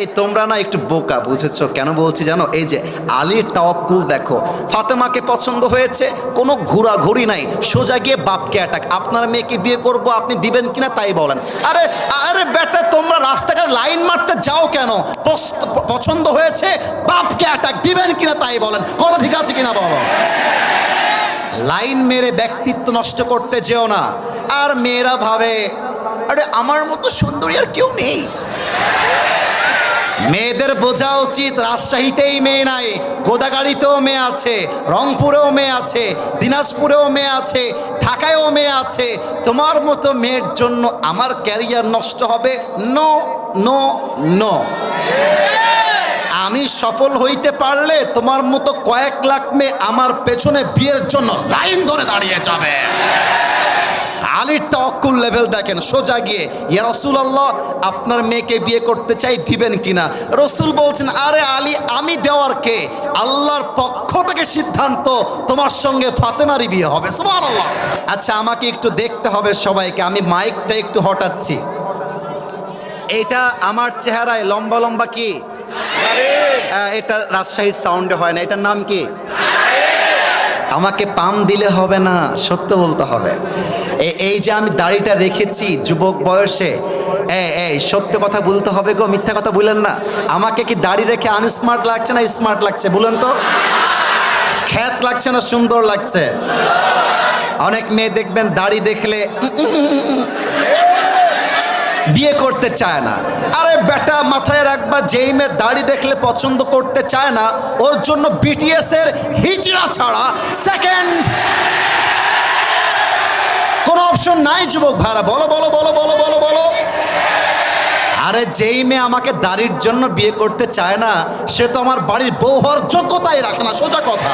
এই তোমরা না একটু বোকা, বুঝেছো কেন বলছি জানো? এই যে আলীর তাওয়াক্কুল দেখো, ফাতেমাকে পছন্দ হয়েছে, কোনো ঘোরাঘুরি নাই, সোজা গিয়ে বাপকে অ্যাটাক। আপনার মেয়েকে বিয়ে করব, আপনি দিবেন কিনা তাই বলেন। আরে আরে বেটা, তোমরা রাস্তাঘাটে লাইন মারতে যাও কেন? পছন্দ হয়েছে, বাপকে অ্যাটাক, দিবেন কিনা তাই বলেন। কোনো ঠিক আছে কিনা বলো। লাইন মেরে ব্যক্তিত্ব নষ্ট করতে যেও না। আর মেয়েরা ভাবে আরে আমার মতো সুন্দরী আর কেউ নেই। মেয়েদের বোঝা উচিত রাজশাহীতেই মেয়ে নাই, গোদাগাড়িতেও মেয়ে আছে, রংপুরেও মেয়ে আছে, দিনাজপুরেও মেয়ে আছে, ঢাকায়ও মেয়ে আছে। তোমার মতো মেয়ের জন্য আমার ক্যারিয়ার নষ্ট হবে? No no no. আমি সফল হইতে পারলে তোমার মতো কয়েক লাখ মেয়ে আমার পেছনে বিয়ের জন্য লাইন ধরে দাঁড়িয়ে যাবে। আলীর তাওয়াক্কুল লেভেল দেখেন, সোজা গিয়ে ইয়া রাসূলুল্লাহ আপনার মেয়েকে বিয়ে করতে চাই, দিবেন কিনা? রসুল বলছেন আরে আলী, আমি দেওয়ার কে? আল্লাহর পক্ষ থেকে সিদ্ধান্ত, তোমার সঙ্গে ফাতেমারই বিয়ে হবে। সুবহানাল্লাহ। আচ্ছা আমাকে একটু দেখতে হবে সবাইকে, আমি মাইকটা একটু হটাচ্ছি। এটা আমার চেহারায় লম্বা লম্বা কি? এটা রাজশাহীর সাউন্ডে হয় না, এটার নাম কি? আমাকে পাম দিলে হবে না, সত্য বলতে হবে। এই যে আমি দাড়িটা রেখেছি যুবক বয়সে, এই সত্য কথা বলতে হবে গো, মিথ্যা কথা বলেন না। আমাকে কি দাড়ি রেখে আনস্মার্ট লাগছে না স্মার্ট লাগছে বলেন তো? খ্যাত লাগছে না সুন্দর লাগছে? অনেক মেয়ে দেখবেন দাড়ি দেখলে বিয়ে করতে চায় না। আরে বেটা, মাথায় রাখবা, যেই মেয়ে দাড়ি দেখলে পছন্দ করতে চায় না, ওর জন্য বিটিএস এর হিজড়া ছাড়া সেকেন্ড কোন অপশন নাই। যুবক ভাইরা বলো বলো বলো বলো বলো বলো। আরে যেই মেয়ে আমাকে দাড়ির জন্য বিয়ে করতে চায় না, সে তো আমার বাড়ির বউ হওয়ার যোগ্যতাই রাখে না, সোজা কথা।